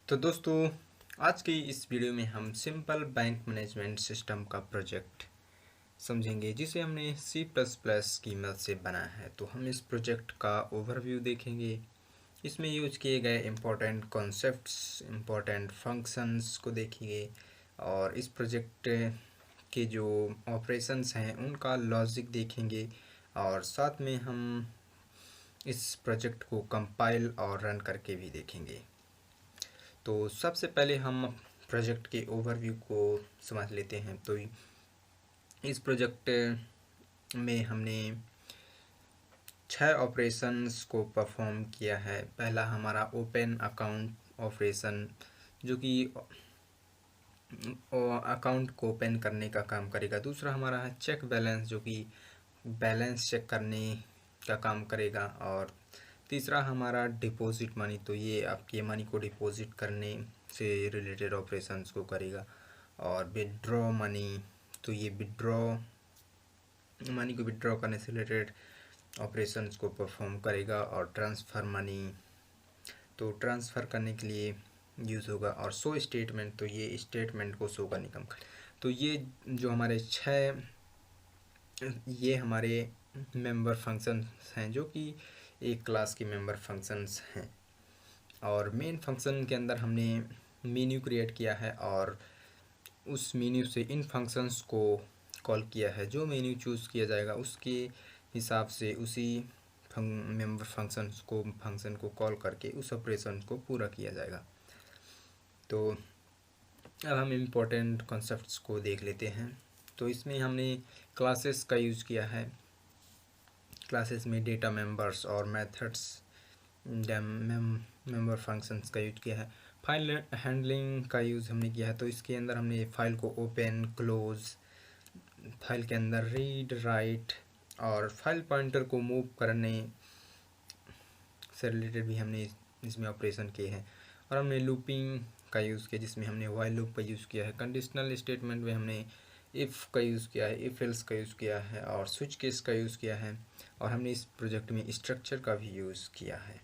तो दोस्तों, आज की इस वीडियो में हम सिंपल बैंक मैनेजमेंट सिस्टम का प्रोजेक्ट समझेंगे जिसे हमने सी प्लस प्लस की मदद से बनाया है। तो हम इस प्रोजेक्ट का ओवरव्यू देखेंगे। इसमें यूज किए गए इम्पोर्टेंट कॉन्सेप्ट्स, इम्पोर्टेंट फंक्शंस को देखेंगे और इस प्रोजेक्ट के जो ऑपरेशंस हैं उनका लॉजिक देखेंगे और साथ में हम इस प्रोजेक्ट को कंपाइल और रन करके भी देखेंगे। तो सबसे पहले हम प्रोजेक्ट के ओवरव्यू को समझ लेते हैं। तो इस प्रोजेक्ट में हमने 6 ऑपरेशंस को परफॉर्म किया है। पहला हमारा ओपन अकाउंट ऑपरेशन जो कि अकाउंट को ओपन करने का काम करेगा। दूसरा हमारा है चेक बैलेंस जो कि बैलेंस चेक करने का काम करेगा। और तीसरा हमारा डिपॉजिट मनी, तो ये आपके मनी को डिपॉजिट करने से रिलेटेड ऑपरेशंस को करेगा। और विड्रॉ मनी, तो ये मनी को विड्रॉ करने से रिलेटेड ऑपरेशंस को परफॉर्म करेगा। और ट्रांसफ़र मनी, तो ट्रांसफ़र करने के लिए यूज़ होगा। और शो स्टेटमेंट, तो ये स्टेटमेंट को शो करने का। तो ये जो हमारे 6 ये हमारे मेंबर फंक्शंस हैं जो कि एक क्लास के मेंबर फंक्शंस हैं। और मेन फंक्शन के अंदर हमने मेन्यू क्रिएट किया है और उस मेन्यू से इन फंक्शंस को कॉल किया है। जो मेन्यू चूज़ किया जाएगा उसके हिसाब से उसी मेंबर फंक्शन को कॉल करके उस ऑपरेशन को पूरा किया जाएगा। तो अब हम इम्पोर्टेंट कॉन्सेप्ट्स को देख लेते हैं। तो इसमें हमने क्लासेस का यूज़ किया है। क्लासेस में डेटा मेंबर्स और मेथड्स मेंबर फंक्शंस का यूज किया है। फाइल हैंडलिंग का यूज़ हमने किया है। तो इसके अंदर हमने फाइल को ओपन, क्लोज, फाइल के अंदर रीड, राइट और फाइल पॉइंटर को मूव करने से रिलेटेड भी हमने इसमें ऑपरेशन किए हैं। और हमने लूपिंग का यूज़ किया जिसमें हमने व्हाइल लूप का यूज़ किया है। कंडीशनल स्टेटमेंट में हमने इफ़ का यूज़ किया है, इफ एल्स का यूज़ किया है और स्विच केस का यूज़ किया है। और हमने इस प्रोजेक्ट में स्ट्रक्चर का भी यूज़ किया है।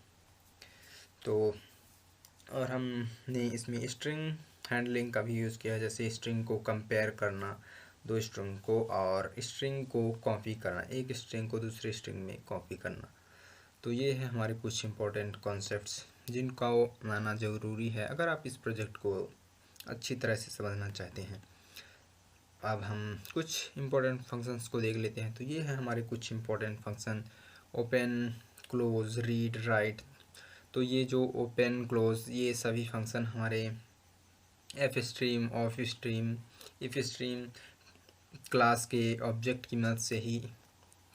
तो और हमने इसमें स्ट्रिंग हैंडलिंग का भी यूज़ किया है, जैसे स्ट्रिंग को कंपेयर करना दो स्ट्रिंग को और स्ट्रिंग को कॉपी करना, एक स्ट्रिंग को दूसरे स्ट्रिंग में कॉपी करना। तो ये है हमारे कुछ इंपॉर्टेंट कॉन्सेप्ट्स जिनका आना ज़रूरी है अगर आप इस प्रोजेक्ट को अच्छी तरह से समझना चाहते हैं। अब हम कुछ इम्पोर्टेंट फंक्शंस को देख लेते हैं। तो ये है हमारे कुछ important function, open, close, read, right. तो ये जो ओपन, क्लोज, ये सभी फंक्शन हमारे F stream, of stream, if stream class के ऑब्जेक्ट की मदद से ही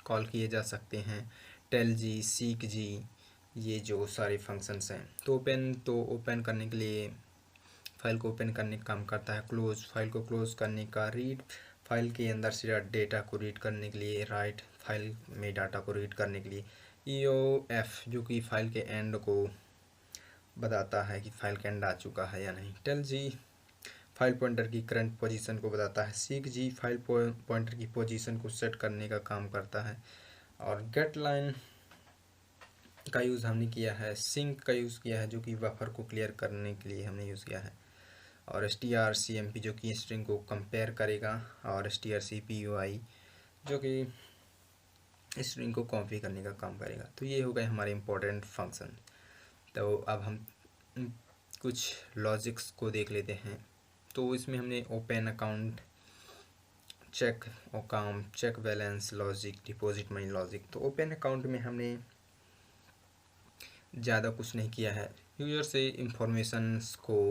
कॉल किए जा सकते हैं। टेल जी, सीक जी, ये जो सारे फंक्शंस हैं। तो ओपन करने के लिए फाइल को ओपन करने का काम करता है। क्लोज, फाइल को क्लोज करने का। रीड, फाइल के अंदर से डेटा को रीड करने के लिए। राइट, फाइल में डाटा को रीड करने के लिए। EOF जो कि फाइल के एंड को बताता है कि फाइल के एंड आ चुका है या नहीं। टेल जी फाइल पॉइंटर की करंट पोजीशन को बताता है। सीक जी फाइल पॉइंटर की पोजीशन को सेट करने का काम करता है। और गेट लाइन का यूज़ हमने किया है। सिंक का यूज़ किया है जो कि बफर को क्लियर करने के लिए हमने यूज़ किया है। और strcmp जो कि स्ट्रिंग को कंपेयर करेगा। और strcpy जो कि स्ट्रिंग को कॉपी करने का काम करेगा। तो ये हो गए हमारे इम्पोर्टेंट फंक्शन। तो अब हम कुछ लॉजिक्स को देख लेते हैं। तो इसमें हमने open account, check balance logic, deposit money logic. तो ओपन अकाउंट में हमने ज़्यादा कुछ नहीं किया है। यूज़र से इंफॉर्मेशंस को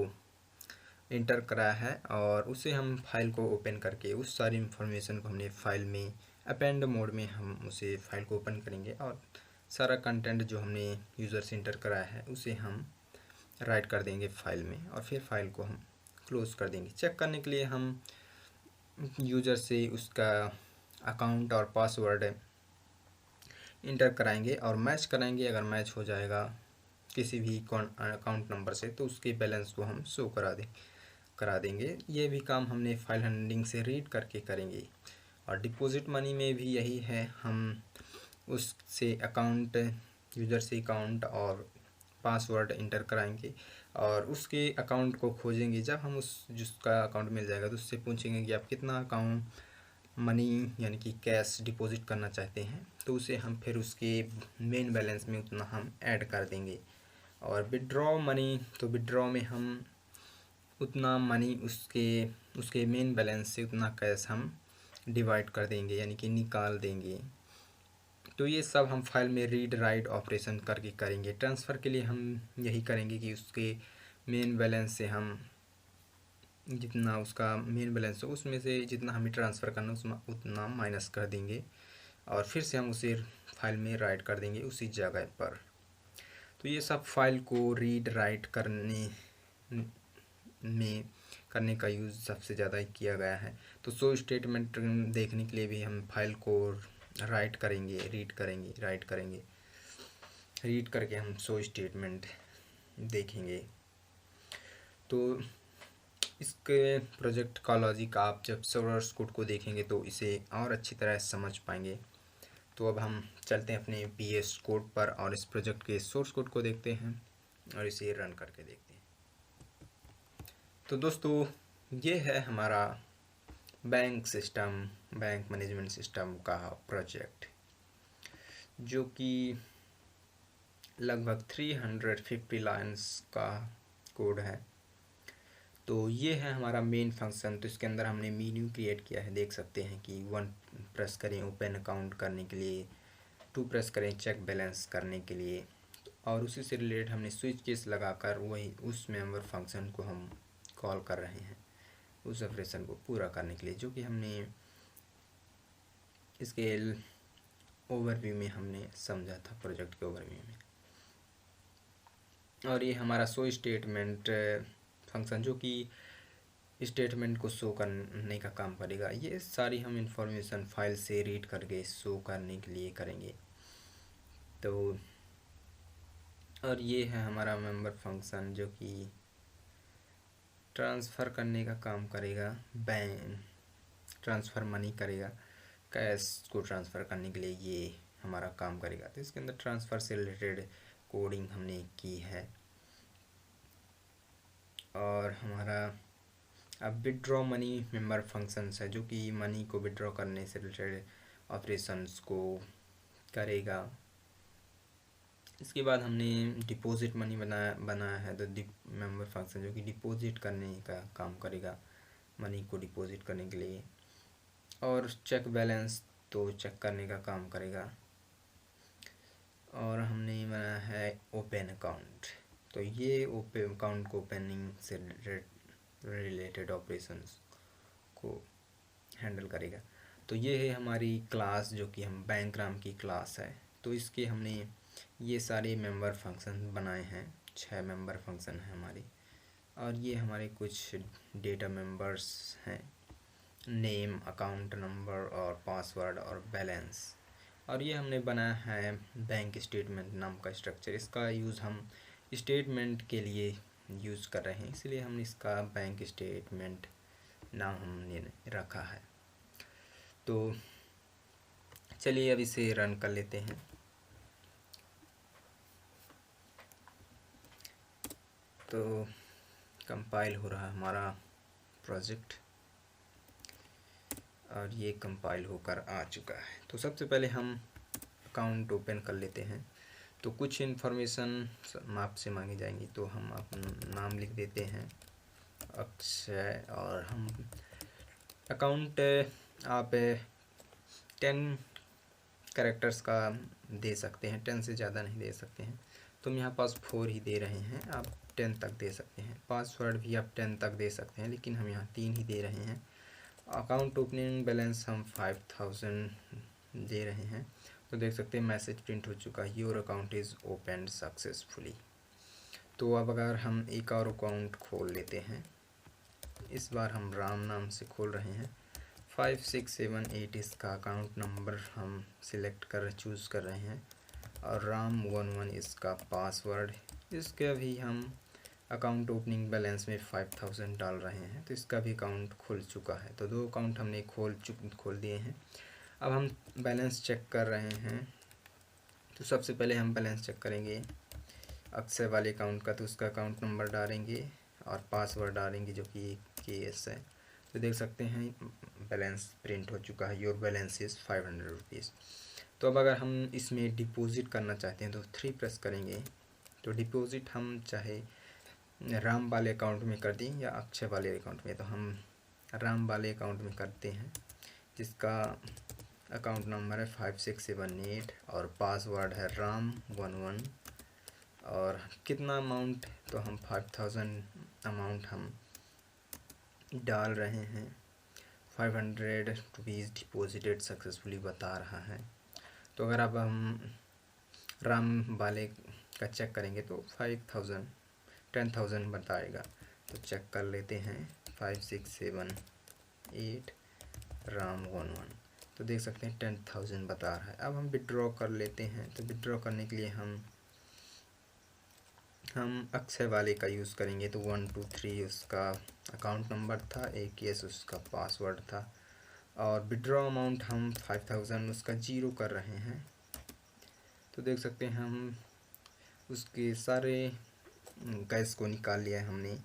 इंटर कराया है और उसे हम फाइल को ओपन करके उस सारी इंफॉर्मेशन को हमने फाइल में अपेंड मोड में हम उसे फाइल को ओपन करेंगे और सारा कंटेंट जो हमने यूज़र से इंटर कराया है उसे हम राइट कर देंगे फाइल में और फिर फाइल को हम क्लोज कर देंगे। चेक करने के लिए हम यूज़र से उसका अकाउंट और पासवर्ड इंटर कराएंगे और मैच कराएंगे। अगर मैच हो जाएगा किसी भी अकाउंट नंबर से तो उसके बैलेंस को हम शो करा देंगे। ये भी काम हमने फाइल हैंडलिंग से रीड करके करेंगे। और डिपॉजिट मनी में भी यही है, हम उससे यूज़र से अकाउंट और पासवर्ड इंटर कराएंगे और उसके अकाउंट को खोजेंगे। जब हम उस जिसका अकाउंट मिल जाएगा तो उससे पूछेंगे कि आप कितना अकाउंट मनी यानी कि कैश डिपॉजिट करना चाहते हैं, तो उसे हम फिर उसके मेन बैलेंस में उतना हम ऐड कर देंगे। और विड्रॉ मनी, तो विड्रॉ में हम उतना मनी उसके मेन बैलेंस से उतना कैश हम डिवाइड कर देंगे यानी कि निकाल देंगे। तो ये सब हम फाइल में रीड राइट ऑपरेशन करके करेंगे। ट्रांसफ़र के लिए हम यही करेंगे कि उसके मेन बैलेंस से हम जितना उसका मेन बैलेंस हो उसमें से जितना हमें ट्रांसफ़र करना उसमें उतना माइनस कर देंगे और फिर से हम उसे फाइल में राइट कर देंगे उसी जगह पर। तो ये सब फाइल को रीड राइट करने का यूज़ सबसे ज़्यादा किया गया है। तो शो स्टेटमेंट देखने के लिए भी हम फाइल को राइट करेंगे, राइट करेंगे, रीड करके हम शो स्टेटमेंट देखेंगे। तो इसके प्रोजेक्ट का लॉजिक आप जब सोर्स कोड को देखेंगे तो इसे और अच्छी तरह समझ पाएंगे। तो अब हम चलते हैं अपने VS कोड पर और इस प्रोजेक्ट के सोर्स कोड को देखते हैं और इसे रन करके देखते हैं। तो दोस्तों ये है हमारा बैंक मैनेजमेंट सिस्टम का प्रोजेक्ट, जो कि लगभग 350 लाइन्स का कोड है। तो ये है हमारा मेन फंक्शन। तो इसके अंदर हमने मेन्यू क्रिएट किया है, देख सकते हैं कि 1 प्रेस करें ओपन अकाउंट करने के लिए, 2 प्रेस करें चेक बैलेंस करने के लिए, और उसी से रिलेटेड हमने स्विच केस लगाकर वही उस मेंबर फंक्शन को हम कॉल कर रहे हैं उस ऑपरेशन को पूरा करने के लिए, जो कि हमने इसके ओवरव्यू में हमने समझा था, प्रोजेक्ट के ओवरव्यू में। और ये हमारा शो स्टेटमेंट फंक्शन जो कि स्टेटमेंट को शो करने का काम करेगा। ये सारी हम इंफॉर्मेशन फाइल से रीड करके शो करने के लिए करेंगे। तो और ये है हमारा मेंबर फंक्शन जो कि ट्रांसफ़र करने का काम करेगा, बैंक ट्रांसफ़र मनी करेगा, कैश को ट्रांसफ़र करने के लिए ये हमारा काम करेगा। तो इसके अंदर ट्रांसफ़र से रिलेटेड कोडिंग हमने की है। और हमारा अब विड्रॉ मनी मेंबर फंक्शंस है जो कि मनी को विड्रॉ करने से रिलेटेड ऑपरेशंस को करेगा। इसके बाद हमने डिपॉजिट मनी बनाया है, तो मेंबर फंक्शन जो कि डिपॉजिट करने का काम करेगा, मनी को डिपॉजिट करने के लिए। और चेक बैलेंस तो चेक करने का काम करेगा। और हमने बनाया है ओपन अकाउंट, तो ये ओपन अकाउंट को ओपनिंग से रिलेटेड ऑपरेशंस को हैंडल करेगा। तो ये है हमारी क्लास जो कि हम बैंकग्राम की क्लास है। तो इसके हमने ये सारे मेंबर फंक्शन बनाए हैं, 6 मेंबर फंक्शन हैं हमारी। और ये हमारे कुछ डेटा मेंबर्स हैं, नेम, अकाउंट नंबर और पासवर्ड और बैलेंस। और ये हमने बनाया है बैंक स्टेटमेंट नाम का स्ट्रक्चर। इसका यूज़ हम स्टेटमेंट के लिए यूज़ कर रहे हैं, इसलिए हमने इसका बैंक स्टेटमेंट नाम हमने रखा है। तो चलिए अब इसे रन कर लेते हैं। तो कंपाइल हो रहा है हमारा प्रोजेक्ट और ये कंपाइल होकर आ चुका है। तो सबसे पहले हम अकाउंट ओपन कर लेते हैं। तो कुछ इन्फॉर्मेशन आपसे मांगी जाएंगी, तो हम अपना नाम लिख देते हैं अक्षय। और हम अकाउंट आप 10 कैरेक्टर्स का दे सकते हैं, 10 से ज़्यादा नहीं दे सकते हैं। तो हम यहाँ पास 4 ही दे रहे हैं, आप 10 तक दे सकते हैं। पासवर्ड भी आप 10 तक दे सकते हैं, लेकिन हम यहाँ 3 ही दे रहे हैं। अकाउंट ओपनिंग बैलेंस हम 5000 दे रहे हैं। तो देख सकते हैं मैसेज प्रिंट हो चुका है, your account is opened successfully. तो अब अगर हम एक और अकाउंट खोल लेते हैं, इस बार हम राम नाम से खोल रहे हैं। 5678 इसका अकाउंट नंबर हम चूज़ कर रहे हैं और राम 11 इसका पासवर्ड। इसके भी हम अकाउंट ओपनिंग बैलेंस में 5000 डाल रहे हैं, तो इसका भी अकाउंट खुल चुका है। तो 2 अकाउंट हमने खोल दिए हैं। अब हम बैलेंस चेक कर रहे हैं। तो सबसे पहले हम बैलेंस चेक करेंगे अक्षय वाले अकाउंट का, तो उसका अकाउंट नंबर डालेंगे और पासवर्ड डालेंगे जो कि KS है। तो देख सकते हैं बैलेंस प्रिंट हो चुका है, योर बैलेंस इज़ 500 रुपीज़। तो अब अगर हम इसमें डिपॉजिट करना चाहते हैं तो 3 प्रेस करेंगे। तो डिपॉजिट हम चाहे राम वाले अकाउंट में कर दें या अक्षय वाले अकाउंट में, तो हम राम वाले अकाउंट में करते हैं, जिसका अकाउंट नंबर है 5678 और पासवर्ड है RAM11। और कितना अमाउंट, तो हम 5000 अमाउंट हम डाल रहे हैं। 500 रुपीज़ डिपॉजिटेड सक्सेसफुली बता रहा है। तो अगर अब हम राम वाले का चेक करेंगे तो 10,000 बताएगा। तो चेक कर लेते हैं 5678 RAM11। तो देख सकते हैं 10,000 बता रहा है। अब हम विड्रॉ कर लेते हैं। तो विड्रॉ करने के लिए हम अक्षय वाले का यूज़ करेंगे। तो 123 उसका अकाउंट नंबर था, AKS उसका पासवर्ड था और विड्रॉ अमाउंट हम 5000 उसका 0 कर रहे हैं। तो देख सकते हैं हम उसके सारे कैश को निकाल लिया है हमने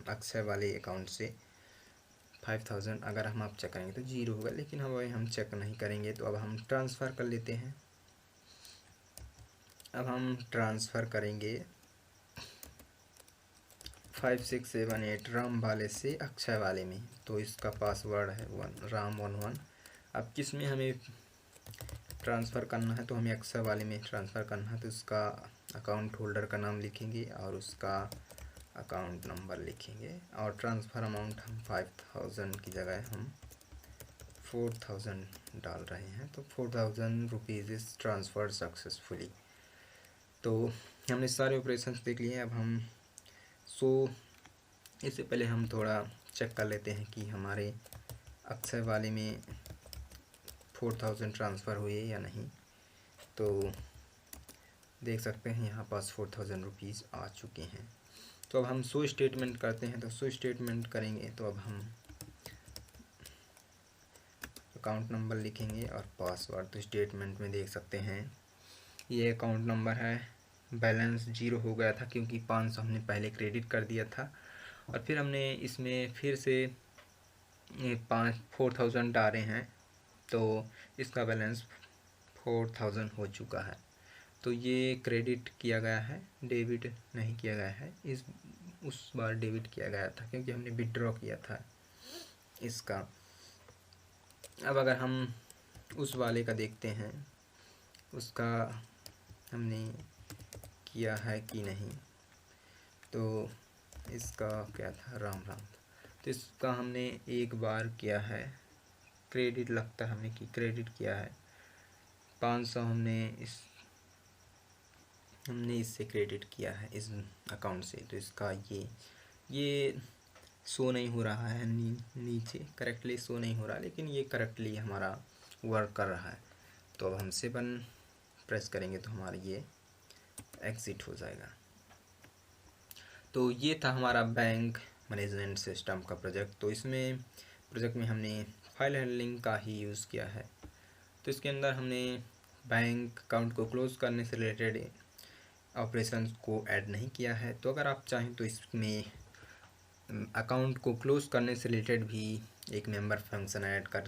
अक्षय वाले अकाउंट से 5000। अगर हम आप चेक करेंगे तो 0 होगा, लेकिन हम चेक नहीं करेंगे। तो अब हम ट्रांसफ़र कर लेते हैं। अब हम ट्रांसफ़र करेंगे 5678 राम वाले से अक्षय वाले में। तो इसका पासवर्ड है RAM11। अब किस में हमें ट्रांसफ़र करना है, तो हमें अक्षय वाले में ट्रांसफ़र करना है। तो उसका अकाउंट होल्डर का नाम लिखेंगे और उसका अकाउंट नंबर लिखेंगे और ट्रांसफ़र अमाउंट हम 5000 की जगह हम 4000 डाल रहे हैं। तो 4000 रुपीज़ इज़ ट्रांसफ़र्ड सक्सेसफुली। तो हमने सारे ऑपरेशन देख लिए। अब हम इससे पहले हम थोड़ा चेक कर लेते हैं कि हमारे अक्षय वाले में 4000 ट्रांसफ़र हुए या नहीं। तो देख सकते हैं यहाँ पास 4000 रुपीज़ आ चुके हैं। तो अब हम शो स्टेटमेंट करते हैं। तो शो स्टेटमेंट करेंगे तो अब हम अकाउंट नंबर लिखेंगे और पासवर्ड। तो स्टेटमेंट में देख सकते हैं ये अकाउंट नंबर है। बैलेंस 0 हो गया था क्योंकि 500 हमने पहले क्रेडिट कर दिया था और फिर हमने इसमें फिर से 4000 डाले हैं। तो इसका बैलेंस 4000 हो चुका है। तो ये क्रेडिट किया गया है, डेबिट नहीं किया गया है। उस बार डेबिट किया गया था क्योंकि हमने विड्रॉ किया था इसका। अब अगर हम उस वाले का देखते हैं, उसका हमने किया है कि नहीं। तो इसका क्या था, राम। तो इसका हमने एक बार किया है क्रेडिट, लगता है हमने कि क्रेडिट किया है 500 हमने इससे क्रेडिट किया है इस अकाउंट से। तो इसका ये शो नहीं हो रहा है नीचे, करेक्टली शो नहीं हो रहा, लेकिन ये करेक्टली हमारा वर्क कर रहा है। तो अब हम 7 प्रेस करेंगे तो हमारा ये एग्ज़िट हो जाएगा। तो ये था हमारा बैंक मैनेजमेंट सिस्टम का प्रोजेक्ट। तो इसमें प्रोजेक्ट में हमने फाइल हैंडलिंग का ही यूज़ किया है। तो इसके अंदर हमने बैंक अकाउंट को क्लोज़ करने से रिलेटेड ऑपरेशंस को ऐड नहीं किया है। तो अगर आप चाहें तो इसमें अकाउंट को क्लोज़ करने से रिलेटेड भी एक मेंबर फंक्शन ऐड कर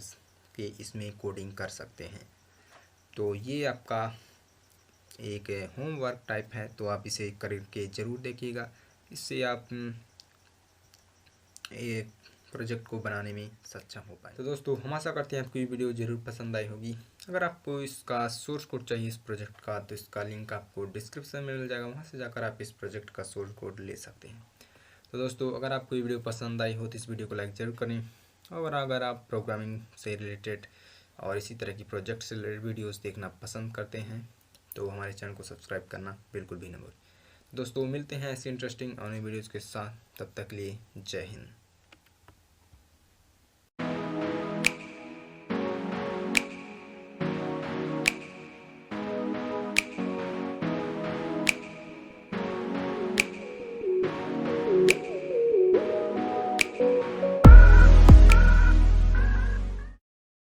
के इसमें कोडिंग कर सकते हैं। तो ये आपका एक होमवर्क टाइप है, तो आप इसे करके ज़रूर देखिएगा। इससे आप एक प्रोजेक्ट को बनाने में सक्षम हो पाए। तो दोस्तों हम आशा करते हैं आपको ये वीडियो ज़रूर पसंद आई होगी। अगर आपको इसका सोर्स कोड चाहिए इस प्रोजेक्ट का, तो इसका लिंक आपको डिस्क्रिप्शन में मिल जाएगा, वहाँ से जाकर आप इस प्रोजेक्ट का सोर्स कोड ले सकते हैं। तो दोस्तों अगर आपको ये वीडियो पसंद आई हो तो इस वीडियो को लाइक ज़रूर करें। और अगर आप प्रोग्रामिंग से रिलेटेड और इसी तरह की प्रोजेक्ट से रिलेटेड वीडियोज़ देखना पसंद करते हैं तो हमारे चैनल को सब्सक्राइब करना बिल्कुल भी न भूलें। दोस्तों मिलते हैं ऐसे इंटरेस्टिंग और नई वीडियोज़ के साथ, तब तक के लिए जय हिंद।